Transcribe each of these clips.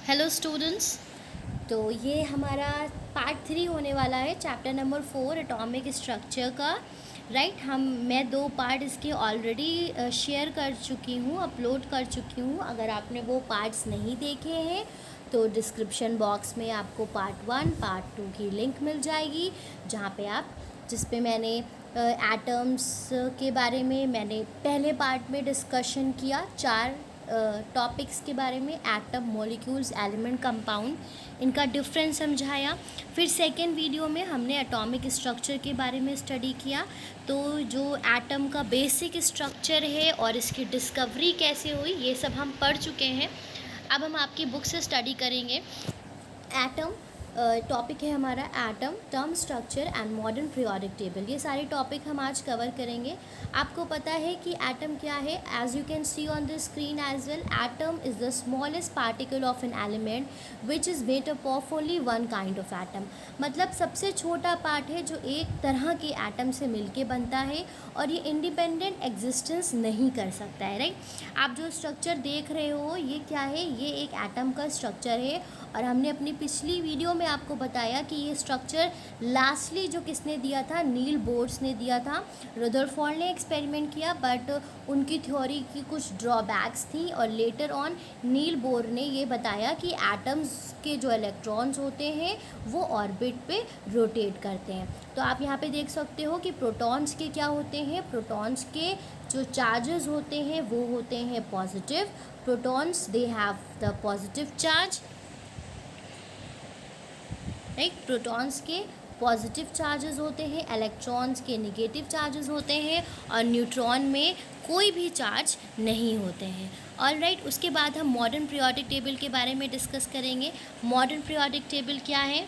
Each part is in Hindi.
Hello students. तो ये हमारा पार्ट 3 होने वाला है, चैप्टर नंबर 4 एटॉमिक स्ट्रक्चर का। मैं 2 पार्ट इसके ऑलरेडी शेयर कर चुकी हूँ, अपलोड कर चुकी हूँ। अगर आपने वो पार्ट्स नहीं देखे हैं तो डिस्क्रिप्शन बॉक्स में आपको पार्ट 1 पार्ट 2 की लिंक मिल जाएगी, जहाँ पे आप जिस पे मैंने एटम्स के बारे में मैंने पहले पार्ट में डिस्कशन किया, 4 टॉपिक्स के बारे में, एटम, मॉलिक्यूल्स, एलिमेंट, कंपाउंड, इनका डिफरेंस समझाया। फिर सेकेंड वीडियो में हमने एटॉमिक स्ट्रक्चर के बारे में स्टडी किया। तो जो एटम का बेसिक स्ट्रक्चर है और इसकी डिस्कवरी कैसे हुई, ये सब हम पढ़ चुके हैं। अब हम आपकी बुक से स्टडी करेंगे। एटम टॉपिक है हमारा, atom, term structure and modern periodic table. ये सारे टॉपिक हम आज कवर करेंगे। आपको पता है कि एटम क्या है? As you can see on the screen as well, atom is the smallest particle of an element which is made up of only one kind of atom. मतलब सबसे छोटा पार्ट है जो एक तरह के एटम से मिलके बनता है और ये इंडिपेंडेंट एग्जिस्टेंस नहीं कर सकता है, राइट। आप जो स्ट्रक्चर देख रहे हो ये क्या है? ये एक एटम का स्ट्रक्चर है और हमने अपनी पिछली वीडियो में आपको बताया कि ये स्ट्रक्चर लास्टली जो किसने दिया था, नील बोर्स ने दिया था। रदरफोर्ड ने एक्सपेरिमेंट किया बट उनकी थ्योरी की कुछ ड्रॉबैक्स थी और लेटर ऑन नील बोर ने ये बताया कि एटम्स के जो इलेक्ट्रॉन्स होते हैं वो ऑर्बिट पे रोटेट करते हैं। तो आप यहाँ पे देख सकते हो कि प्रोटॉन्स के क्या होते हैं, प्रोटॉन्स के जो चार्जेस होते हैं वो होते हैं positive. Protons they have the positive charge, right. Protons के पॉजिटिव चार्जेस होते हैं, इलेक्ट्रॉन्स के निगेटिव चार्जेस होते हैं और न्यूट्रॉन में कोई भी चार्ज नहीं होते हैं। ऑल राइट, उसके बाद हम मॉडर्न पीरियोडिक टेबल के बारे में डिस्कस करेंगे। मॉडर्न पीरियोडिक टेबल क्या है?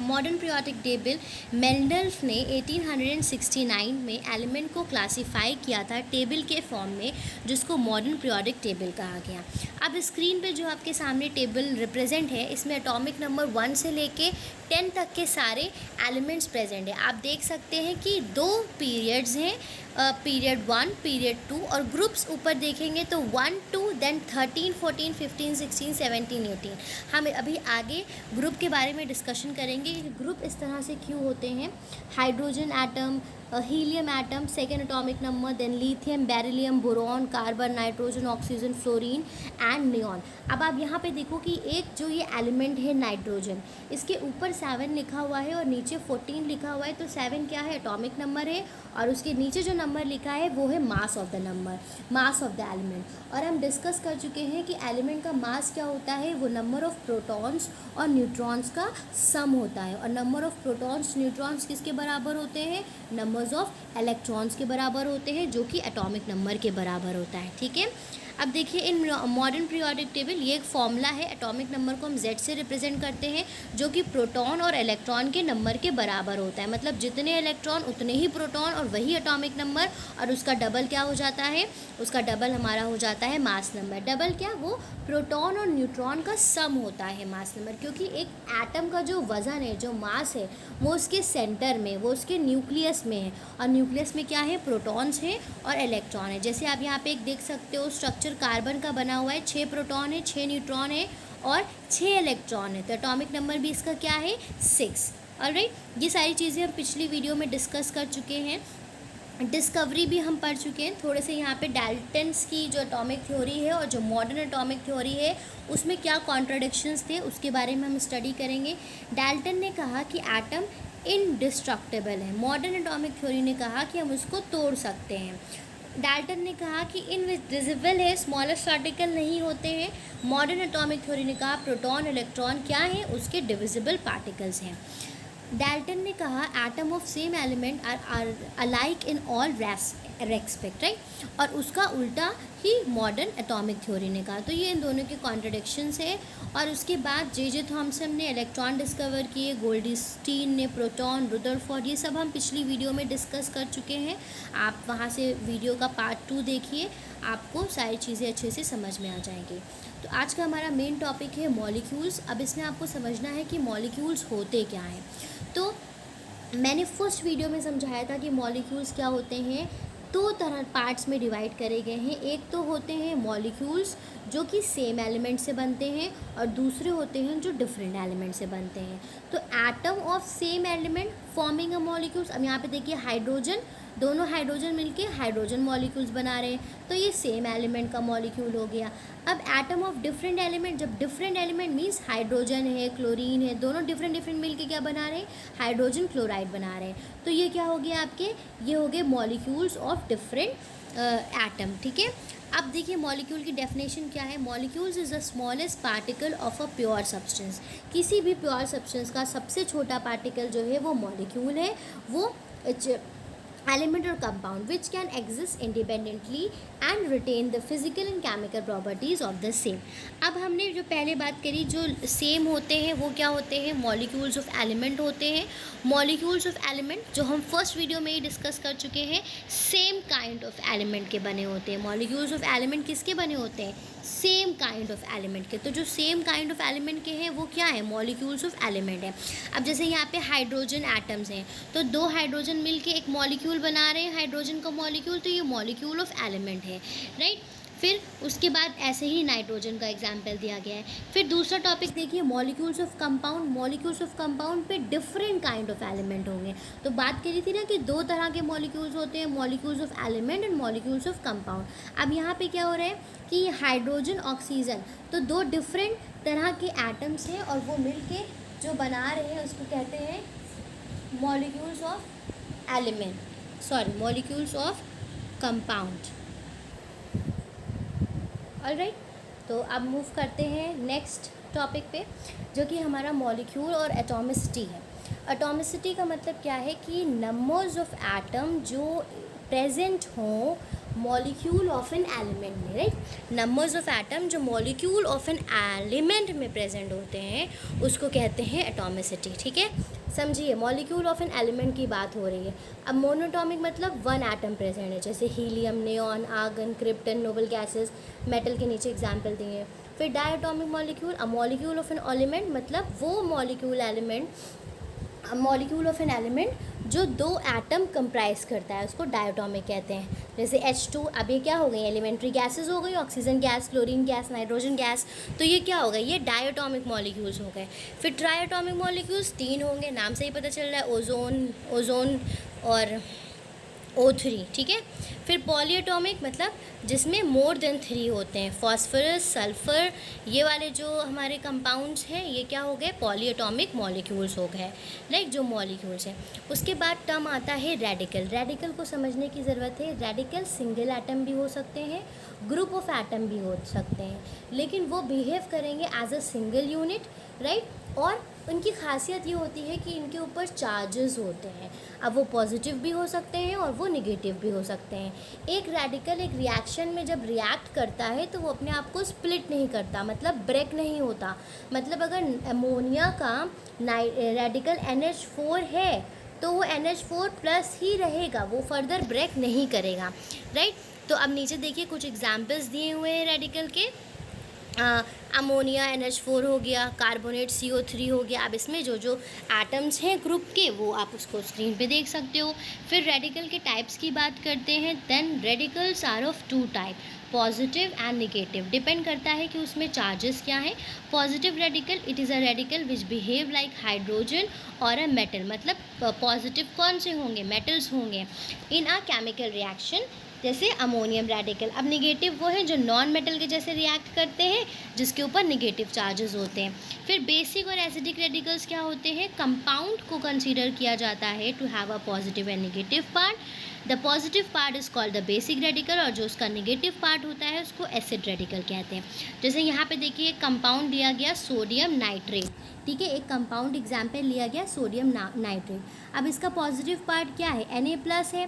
मॉडर्न पीरियोडिक टेबल मेंडल्फ ने 1869 में एलिमेंट को क्लासिफाई किया था टेबल के फॉर्म में, जिसको मॉडर्न पीरियोडिक टेबल कहा गया। अब स्क्रीन पे जो आपके सामने टेबल रिप्रेजेंट है, इसमें एटॉमिक नंबर 1 से लेके 10 तक के सारे एलिमेंट्स प्रेजेंट है। आप देख सकते हैं कि 2 पीरियड्स हैं, पीरियड 1, पीरियड 2, और ग्रुप्स ऊपर देखेंगे तो 1, 2, देन 13, 14, 15, 16, 17, 18। हम अभी आगे ग्रुप के बारे में डिस्कशन करेंगे कि ग्रुप इस तरह से क्यों होते हैं। Hydrogen atom, helium atom, second atomic number, then lithium, beryllium, boron, carbon, nitrogen, oxygen, fluorine and neon. अब आप यहाँ पे देखो कि एक जो ये एलिमेंट है नाइट्रोजन, इसके ऊपर 7 लिखा हुआ है और नीचे 14 लिखा हुआ है। तो 7 क्या है? एटॉमिक नंबर है और उसके नीचे जो नंबर लिखा है वो है mass of the number, mass of the element. और हम डिस्कस कर चुके हैं कि एलिमेंट का मास क्या होता है, वो नंबर ऑफ प्रोटॉन्स और न्यूट्रॉन्स का सम होता है। और नंबर ऑफ प्रोटॉन्स न्यूट्रॉन्स किसके बराबर होते हैं? नंबर्स ऑफ इलेक्ट्रॉन्स के बराबर होते हैं, जो कि एटॉमिक नंबर के बराबर होता है, ठीक है। अब देखिए इन मॉडर्न पीरियोडिक टेबल, ये एक फॉर्मूला है। एटॉमिक नंबर को हम Z से रिप्रेजेंट करते हैं, जो कि प्रोटॉन और इलेक्ट्रॉन के नंबर के बराबर होता है। मतलब जितने इलेक्ट्रॉन उतने ही प्रोटॉन और वही एटॉमिक नंबर, और उसका डबल क्या हो जाता है? उसका डबल हमारा हो जाता है मास नंबर। डबल क्या? वो प्रोटॉन और न्यूट्रॉन का सम होता है मास नंबर, क्योंकि एक एटम का जो वज़न है, जो मास है, वो उसके सेंटर में, वो उसके न्यूक्लियस में है। और न्यूक्लियस में क्या है? प्रोटॉन्स हैं और इलेक्ट्रॉन है। जैसे आप यहाँ पे एक देख सकते हो, स्ट्रक्चर कार्बन का बना हुआ है, 6 प्रोटॉन है, 6 न्यूट्रॉन है और 6 इलेक्ट्रॉन है। तो एटॉमिक नंबर भी इसका क्या है? 6। ऑलराइट, ये सारी चीज़ें हम पिछली वीडियो में डिस्कस कर चुके हैं। डिस्कवरी भी हम पढ़ चुके हैं। थोड़े से यहाँ पे डाल्टन्स की जो एटॉमिक थ्योरी है और जो मॉडर्न एटॉमिक थ्योरी है, उसमें क्या कॉन्ट्राडिक्शंस थे उसके बारे में हम स्टडी करेंगे। डाल्टन ने कहा कि एटम इनडिस्ट्रक्टेबल है। मॉडर्न एटॉमिक थ्योरी ने कहा कि हम उसको तोड़ सकते हैं। डाल्टन ने कहा कि इनविजिबल है, स्मॉलेस्ट पार्टिकल नहीं होते हैं। मॉडर्न एटॉमिक थ्योरी ने कहा प्रोटॉन, इलेक्ट्रॉन क्या है? उसके डिविजिबल पार्टिकल्स हैं। डाल्टन ने कहा atom of same element are alike in all respect, right. और उसका उल्टा ही मॉडर्न एटॉमिक थ्योरी ने कहा। तो ये इन दोनों के कॉन्ट्रडिक्शंस है। और उसके बाद जे थॉमसन ने इलेक्ट्रॉन डिस्कवर किए, गोल्डस्टीन ने प्रोटॉन, रदरफोर्ड, ये सब हम पिछली वीडियो में डिस्कस कर चुके हैं। आप वहाँ से वीडियो का पार्ट 2 देखिए, आपको सारी चीज़ें अच्छे से समझ में आ जाएंगी। तो आज का हमारा मेन टॉपिक है मॉलिक्यूल्स। अब इसमें आपको समझना है कि मॉलिक्यूल्स होते क्या हैं। तो मैंने फर्स्ट वीडियो में समझाया था कि मॉलिक्यूल्स क्या होते हैं। 2 तरह पार्ट्स में डिवाइड करे गए हैं। एक तो होते हैं मॉलिक्यूल्स जो कि सेम एलिमेंट से बनते हैं और दूसरे होते हैं जो डिफरेंट एलिमेंट से बनते हैं। तो atom of same element forming a molecules, अब यहाँ पे देखिए हाइड्रोजन, दोनों हाइड्रोजन मिलके हाइड्रोजन मॉलिक्यूल्स बना रहे हैं, तो ये सेम एलिमेंट का मॉलिक्यूल हो गया। अब एटम ऑफ डिफरेंट एलिमेंट, जब डिफरेंट एलिमेंट मीन्स हाइड्रोजन है, क्लोरीन है, दोनों डिफरेंट डिफरेंट मिलके क्या बना रहे हैं, हाइड्रोजन क्लोराइड बना रहे हैं। तो ये क्या हो गया आपके, ये हो गए मॉलिक्यूल्स ऑफ डिफरेंट एटम। ठीक है, अब देखिए मॉलिक्यूल की डेफिनेशन क्या है। Molecules is the smallest particle of a pure substance. किसी भी प्योर सब्सटेंस का सबसे छोटा पार्टिकल जो है वो मॉलिक्यूल है। वो element or compound which can exist independently and retain the physical and chemical properties of the same। अब हमने जो पहले बात करी, जो सेम होते हैं वो क्या होते हैं, मॉलिक्यूल्स ऑफ एलिमेंट होते हैं। मॉलिक्यूल्स ऑफ एलिमेंट जो हम फर्स्ट वीडियो में ही डिस्कस कर चुके हैं, सेम काइंड ऑफ एलिमेंट के बने होते हैं। मॉलिक्यूल्स ऑफ एलिमेंट किसके बने होते हैं, सेम काइंड ऑफ एलिमेंट के। तो जो सेम काइंड ऑफ एलिमेंट के हैं वो क्या है, मॉलिक्यूल्स ऑफ एलिमेंट है। अब जैसे यहाँ पे हाइड्रोजन एटम्स हैं, तो दो हाइड्रोजन मिलके एक मॉलिक्यूल बना रहे हैं, हाइड्रोजन का मॉलिक्यूल, तो ये मॉलिक्यूल ऑफ एलिमेंट है, राइट। फिर उसके बाद ऐसे ही नाइट्रोजन का एग्जाम्पल दिया गया है। फिर दूसरा टॉपिक देखिए, molecules of compound. Molecules of compound पे डिफरेंट काइंड ऑफ एलिमेंट होंगे। तो बात करी थी ना कि दो तरह के मॉलिक्यूल्स होते हैं, molecules of element and molecules of compound. अब यहाँ पे क्या हो रहा है कि हाइड्रोजन ऑक्सीजन, तो दो डिफरेंट तरह के एटम्स हैं और वो मिलके जो बना रहे हैं उसको कहते हैं molecules of element, sorry molecules of compound. Alright, तो अब मूव करते हैं नेक्स्ट टॉपिक पे, जो कि हमारा मॉलिक्यूल और एटॉमिसिटी है। एटॉमिसिटी का मतलब क्या है कि नंबर्स ऑफ एटम जो प्रेजेंट हों मॉलिक्यूल ऑफ एन एलिमेंट में, राइट। नंबर्स ऑफ एटम जो मॉलिक्यूल ऑफ एन एलिमेंट में प्रेजेंट होते हैं उसको कहते हैं एटॉमिसिटी। ठीक है, समझिए मॉलिक्यूल ऑफ एन एलिमेंट की बात हो रही है। अब मोनोटॉमिक मतलब वन एटम प्रेजेंट है, जैसे helium, neon, argon, krypton, noble gases, metal के नीचे एग्जाम्पल दिए हैं। फिर diatomic molecule, a molecule of an element मतलब वो मॉलिक्यूल ऑफ एन एलिमेंट जो दो एटम कंप्राइज करता है उसको डायटोमिक कहते हैं। जैसे H2, अब ये क्या हो गई, एलिमेंट्री गैसेस हो गई, oxygen gas, chlorine gas, nitrogen gas, तो ये क्या हो गए, ये डायटोमिक मॉलिक्यूल्स हो गए। फिर ट्रायटोमिक मॉलिक्यूल्स तीन होंगे, नाम से ही पता चल रहा है, ओजोन और O3। ठीक है, फिर पॉलीएटॉमिक मतलब जिसमें मोर देन 3 होते हैं, फॉस्फोरस, सल्फर, ये वाले जो हमारे कंपाउंड्स हैं ये क्या हो गए, पॉलीएटॉमिक मॉलिक्यूल्स हो गए, राइट, जो मॉलिक्यूल्स हैं। उसके बाद टर्म आता है रेडिकल। रेडिकल को समझने की ज़रूरत है। रेडिकल सिंगल एटम भी हो सकते हैं, ग्रुप ऑफ एटम भी हो सकते हैं, लेकिन वो बिहेव करेंगे as a single unit, right. और उनकी खासियत ये होती है कि इनके ऊपर चार्जेस होते हैं। अब वो पॉजिटिव भी हो सकते हैं और वो निगेटिव भी हो सकते हैं। एक रेडिकल एक रिएक्शन में जब रिएक्ट करता है तो वो अपने आप को स्प्लिट नहीं करता, मतलब ब्रेक नहीं होता। मतलब अगर अमोनिया का रेडिकल NH4 है तो वो NH4 प्लस ही रहेगा, वो फर्दर ब्रेक नहीं करेगा, राइट। तो अब नीचे देखिए कुछ एग्जाम्पल्स दिए हुए हैं रेडिकल के। अमोनिया NH4 हो गया, कार्बोनेट CO3 हो गया। अब इसमें जो जो एटम्स हैं ग्रुप के वो आप उसको स्क्रीन पे देख सकते हो। फिर रेडिकल के टाइप्स की बात करते हैं। Then radicals are of 2 type, positive and negative. Depend करता है कि उसमें चार्जेस क्या हैं। Positive radical, it is a radical which behave like hydrogen और अ मेटल। मतलब पॉजिटिव कौन से होंगे, मेटल्स होंगे इन अ केमिकल रिएक्शन, जैसे अमोनियम रेडिकल। अब निगेटिव वो है जो नॉन मेटल के जैसे रिएक्ट करते हैं, जिसके ऊपर निगेटिव चार्जेस होते हैं। फिर बेसिक और एसिडिक रेडिकल्स क्या होते हैं, कंपाउंड को कंसीडर किया जाता है to have a positive and negative part. The positive part is called the basic radical, और जो उसका निगेटिव पार्ट होता है उसको एसिड रेडिकल कहते हैं। जैसे यहाँ पे देखिए कंपाउंड दिया गया सोडियम नाइट्रेट, ठीक है, एक कंपाउंड एग्जाम्पल लिया गया सोडियम नाइट्रेट। अब इसका पॉजिटिव पार्ट क्या है, Na+ है,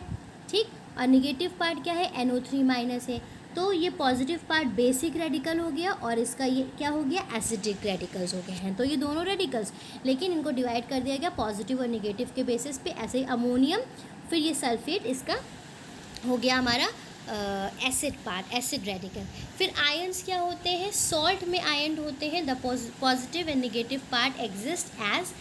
ठीक, और निगेटिव पार्ट क्या है, NO3- है। तो ये पॉजिटिव पार्ट बेसिक रेडिकल हो गया और इसका ये क्या हो गया, एसिडिक रेडिकल्स हो गए हैं। तो ये दोनों रेडिकल्स, लेकिन इनको डिवाइड कर दिया गया पॉजिटिव और निगेटिव के बेसिस पे। ऐसे ही अमोनियम, फिर ये सल्फेट, इसका हो गया हमारा एसिड पार्ट, एसिड रेडिकल। फिर आयन्स क्या होते हैं, सॉल्ट में आयन होते हैं। The positive and negative part exist as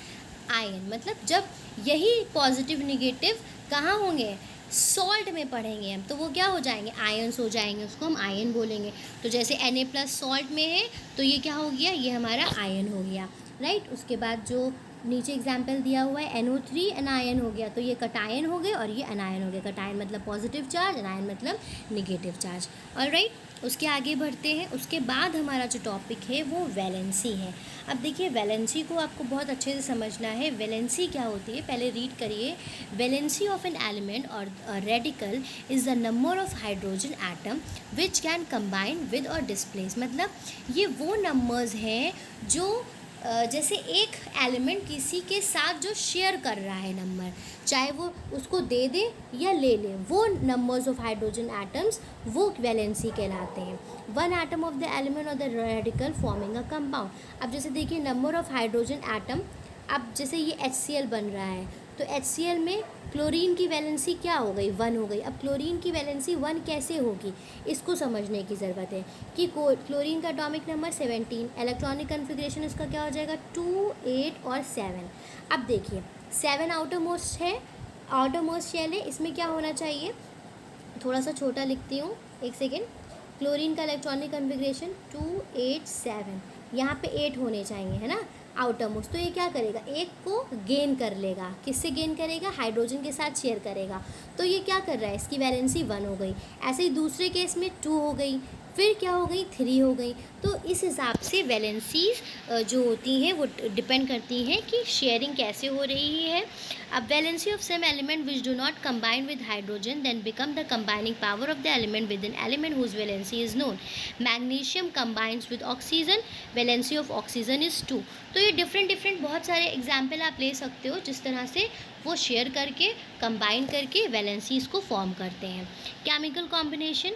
ion. मतलब जब यही पॉजिटिव निगेटिव कहाँ होंगे, सॉल्ट में पढ़ेंगे हम, तो वो क्या हो जाएंगे, आयन्स हो जाएंगे, उसको हम आयन बोलेंगे। तो जैसे Na+ सॉल्ट में है तो ये क्या हो गया, ये हमारा आयन हो गया, राइट। उसके बाद जो नीचे एग्जाम्पल दिया हुआ है NO3 एनायन हो गया, तो ये कटायन हो गए और ये अनायन हो गया। कटायन मतलब पॉजिटिव चार्ज, अनायन मतलब निगेटिव चार्ज। ऑलराइट, उसके आगे बढ़ते हैं। उसके बाद हमारा जो टॉपिक है वो वैलेंसी है। अब देखिए वैलेंसी को आपको बहुत अच्छे से समझना है। वैलेंसी क्या होती है, पहले रीड करिए। वैलेंसी ऑफ एन एलिमेंट और radical is the number of hydrogen atom which can combine with और डिस्प्लेस। मतलब ये वो नंबर्स हैं जो जैसे एक एलिमेंट किसी के साथ जो शेयर कर रहा है नंबर, चाहे वो उसको दे दे या ले ले, वो नंबर्स ऑफ हाइड्रोजन एटम्स वो वैलेंसी कहलाते हैं। One atom of the element और the radical forming a compound. अब जैसे देखिए नंबर ऑफ हाइड्रोजन एटम, अब जैसे ये HCl बन रहा है तो HCl में क्लोरीन की वैलेंसी क्या हो गई, 1 हो गई। अब क्लोरीन की वैलेंसी 1 कैसे होगी, इसको समझने की ज़रूरत है कि क्लोरीन का एटॉमिक नंबर 17, इलेक्ट्रॉनिक कन्फिग्रेशन इसका क्या हो जाएगा 2, 8 और 7। अब देखिए 7 आउटर मोस्ट है, आउटर मोस्ट शेल है, इसमें क्या होना चाहिए, थोड़ा सा छोटा लिखती हूँ, एक सेकेंड। क्लोरीन का इलेक्ट्रॉनिक कन्फिग्रेशन 2, 8, 7, यहाँ पे 8 होने चाहिए, है ना, आउटर मोस्ट। तो ये क्या करेगा, एक को गेन कर लेगा, किससे गेन करेगा, हाइड्रोजन के साथ शेयर करेगा। तो ये क्या कर रहा है, इसकी वैलेंसी 1 हो गई। ऐसे ही दूसरे केस में 2 हो गई, फिर क्या हो गई 3 हो गई। तो इस हिसाब से वैलेंसीज जो होती हैं वो डिपेंड करती हैं कि शेयरिंग कैसे हो रही है। अब valency of some element which do not combine with hydrogen then become the combining power of the element with an element whose valency is known. Magnesium combines with oxygen, valency of oxygen is 2। तो ये डिफरेंट बहुत सारे एग्जाम्पल आप ले सकते हो जिस तरह से वो शेयर करके कंबाइन करके वैलेंसीज को फॉर्म करते हैं। Chemical combination,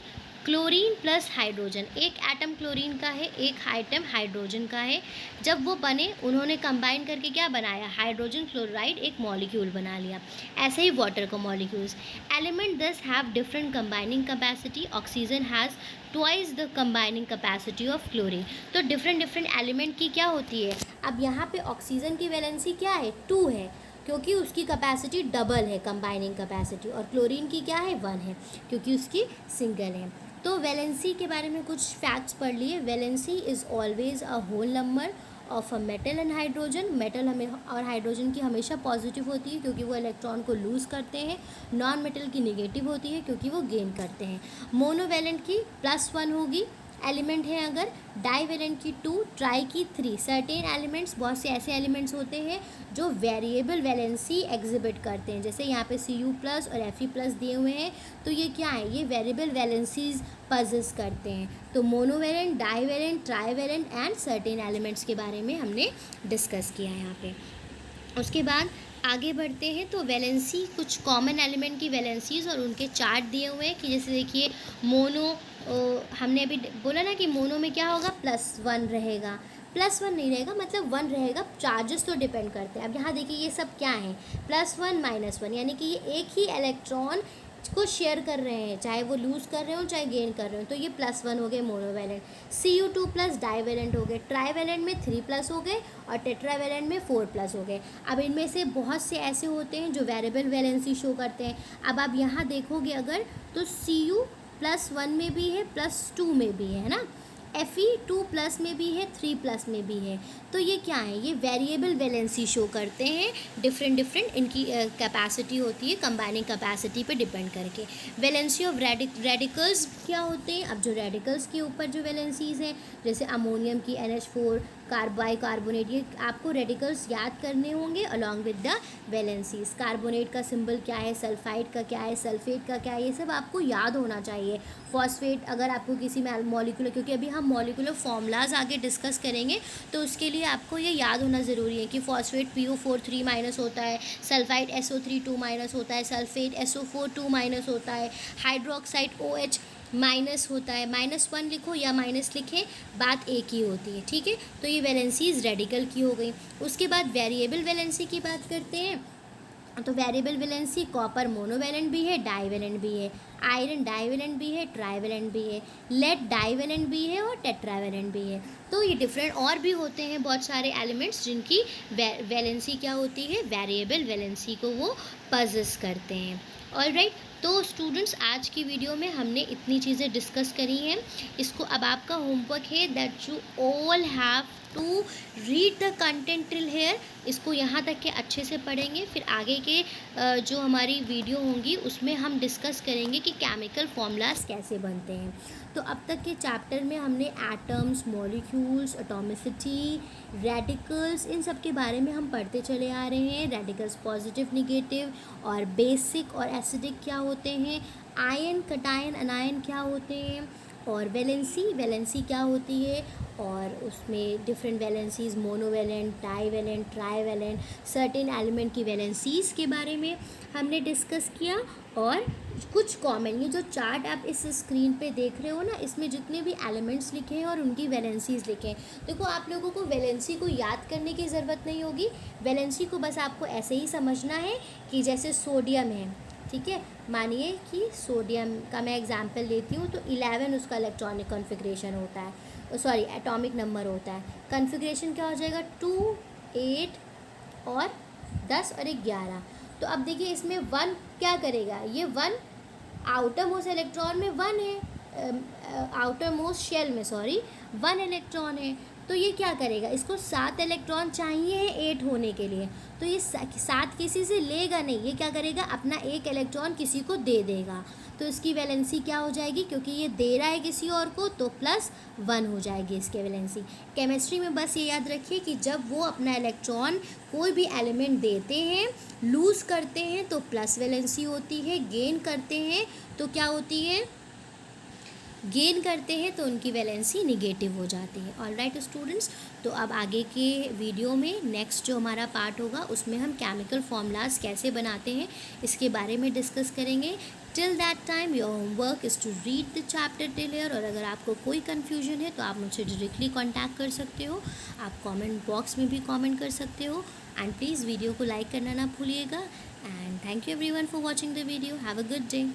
chlorine plus hydrogen, एक एटम क्लोरीन का है, एक एटम हाइड्रोजन का है। जब वो बने उन्होंने कंबाइन करके क्या बनाया, हाइड्रोजन क्लोराइड एक मॉलिक्यूल बना लिया। ऐसे ही वाटर का मॉलिक्यूल्स। एलिमेंट दस have different combining capacity, oxygen has twice the combining capacity of chlorine. तो डिफरेंट एलिमेंट की क्या होती है, अब यहाँ पे ऑक्सीजन की वैलेंसी क्या है 2 है क्योंकि उसकी कैपेसिटी डबल है कंबाइनिंग कैपेसिटी, और क्लोरीन की क्या है 1 है क्योंकि उसकी सिंगल है। तो वैलेंसी के बारे में कुछ फैक्ट्स पढ़ लिए। Valency is always a whole number of a metal and hydrogen. Metal हमें और हाइड्रोजन की हमेशा पॉजिटिव होती है क्योंकि वो इलेक्ट्रॉन को लूज़ करते हैं। नॉन मेटल की निगेटिव होती है क्योंकि वो गेन करते हैं। मोनोवैलेंट की +1 होगी एलिमेंट है अगर, डाईवैलेंट की 2, ट्राई की 3। सर्टेन एलिमेंट्स, बहुत से ऐसे एलिमेंट्स होते हैं जो वेरिएबल वैलेंसी एग्जिबिट करते हैं, जैसे यहाँ पे Cu+ और Fe+ दिए हुए हैं, तो ये क्या है, ये वेरिएबल वैलेंसीज पजेस करते हैं। तो monovalent, divalent, trivalent and certain elements के बारे में हमने डिस्कस किया यहाँ पे। उसके बाद आगे बढ़ते हैं तो वैलेंसी, कुछ कॉमन एलिमेंट की वैलेंसीज और उनके चार्ट दिए हुए हैं कि जैसे देखिए मोनो, हमने अभी बोला ना कि मोनो में क्या होगा +1 रहेगा, +1 नहीं रहेगा मतलब 1 रहेगा, चार्जेस तो डिपेंड करते हैं। अब यहाँ देखिए ये सब क्या है, +1 -1, यानी कि ये एक ही इलेक्ट्रॉन को शेयर कर रहे हैं, चाहे वो लूज़ कर रहे हो चाहे गेन कर रहे हो। तो ये +1 हो गए मोनोवैलेंट। Cu2+ डाईवैलेंट हो गए, ट्राईवैलेंट में 3+ हो गए और टेट्रावैलेंट में 4+ हो गए। अब इनमें से बहुत से ऐसे होते हैं जो वेरिएबल वैलेंसी शो करते हैं। अब आप यहाँ देखोगे अगर तो Cu+1 में भी है, +2 में भी है ना, Fe2+ में भी है, 3+ में भी है। तो ये क्या है, ये वेरिएबल वैलेंसी शो करते हैं, डिफरेंट इनकी कैपेसिटी होती है कंबाइनिंग कैपेसिटी पे डिपेंड करके। वैलेंसी ऑफ रेडिकल्स क्या होते हैं, अब जो रेडिकल्स के ऊपर जो वैलेंसीज हैं जैसे अमोनियम की NH4, बाइकार्बोनेट, ये आपको रेडिकल्स याद करने होंगे along with the valencies. Carbonate का सिंबल क्या है, सल्फाइड का क्या है, सल्फेट का क्या है, ये सब आपको याद होना चाहिए। फॉस्फेट अगर आपको किसी में मॉलिक्यूलर, क्योंकि अभी हम मॉलिक्यूलर फॉर्मूलाज आगे डिस्कस करेंगे तो उसके लिए आपको ये याद होना ज़रूरी है कि फॉस्फेट PO4 3- होता है, सल्फाइड SO3 2- होता है, सल्फेट SO4 2- होता है, हाइड्रोक्साइड OH- होता है। -1 लिखो या माइनस लिखें, बात एक ही होती है, ठीक है। तो ये वैलेंसीज रेडिकल की हो गई। उसके बाद वेरिएबल वैलेंसी की बात करते हैं तो वेरिएबल वैलेंसी, कॉपर मोनोवैलेंट भी है, डाईवैलेंट भी है, आयरन डाईवैलेंट भी है, ट्राईवैलेंट भी है, लेड डाईवैलेंट भी है और टेट्रावैलेंट भी है। तो ये डिफरेंट और भी होते हैं बहुत सारे एलिमेंट्स जिनकी वैलेंसी क्या होती है, वेरिएबल वैलेंसी को वो पजेस करते हैं। ऑलराइट, तो स्टूडेंट्स आज की वीडियो में हमने इतनी चीज़ें डिस्कस करी हैं। इसको अब आपका होमवर्क है that you all have to read the content till here. इसको यहाँ तक के अच्छे से पढ़ेंगे, फिर आगे के जो हमारी वीडियो होंगी उसमें हम डिस्कस करेंगे कि केमिकल फॉर्मूलाज कैसे बनते हैं। तो अब तक के चैप्टर में हमने एटम्स, मॉलिक्यूल्स, एटॉमिसिटी, रेडिकल्स, इन सब के बारे में हम पढ़ते चले आ रहे हैं। रेडिकल्स पॉजिटिव, नेगेटिव, और बेसिक और एसिडिक क्या होते हैं, आयन, कटायन, अनायन क्या होते हैं, और वैलेंसी क्या होती है, और उसमें different valencies, monovalent, divalent, trivalent, certain element की वैलेंसीज़ के बारे में हमने डिस्कस किया। और कुछ कॉमन, ये जो चार्ट आप इस स्क्रीन पे देख रहे हो ना, इसमें जितने भी एलिमेंट्स लिखे हैं और उनकी वैलेंसीज़ लिखे हैं। देखो, आप लोगों को वैलेंसी को याद करने की ज़रूरत नहीं होगी। वैलेंसी को बस आपको ऐसे ही समझना है कि जैसे सोडियम है, ठीक है, मानिए कि सोडियम का मैं एग्जांपल लेती हूँ, तो 11 उसका इलेक्ट्रॉनिक कॉन्फ़िगरेशन होता है, सॉरी एटॉमिक नंबर होता है। कॉन्फ़िगरेशन क्या हो जाएगा, 2, 8 और 10 और 11। तो अब देखिए इसमें 1 क्या करेगा, ये 1 आउटर मोस्ट इलेक्ट्रॉन में 1 है, आउटर मोस्ट शेल में 1 इलेक्ट्रॉन है। तो ये क्या करेगा, इसको 7 इलेक्ट्रॉन चाहिए है 8 होने के लिए, तो ये 7 किसी से लेगा नहीं, ये क्या करेगा, अपना 1 इलेक्ट्रॉन किसी को दे देगा। तो इसकी वैलेंसी क्या हो जाएगी, क्योंकि ये दे रहा है किसी और को, तो +1 हो जाएगी इसकी वैलेंसी। केमिस्ट्री में बस ये याद रखिए कि जब वो अपना इलेक्ट्रॉन कोई भी एलिमेंट देते हैं, लूज़ करते हैं तो प्लस वैलेंसी होती है, गेन करते हैं तो क्या होती है, गेन करते हैं तो उनकी वैलेंसी निगेटिव हो जाती है। ऑल राइट स्टूडेंट्स, तो अब आगे के वीडियो में नेक्स्ट जो हमारा पार्ट होगा उसमें हम केमिकल फॉर्मूलाज कैसे बनाते हैं इसके बारे में डिस्कस करेंगे। Till that time your homework is to read the chapter till here. और अगर आपको कोई कन्फ्यूजन है तो आप मुझसे डायरेक्टली कॉन्टैक्ट कर सकते हो, आप कॉमेंट बॉक्स में भी कॉमेंट कर सकते हो। एंड प्लीज़ वीडियो को लाइक करना ना भूलिएगा। And thank you everyone for watching the video. Have a good day.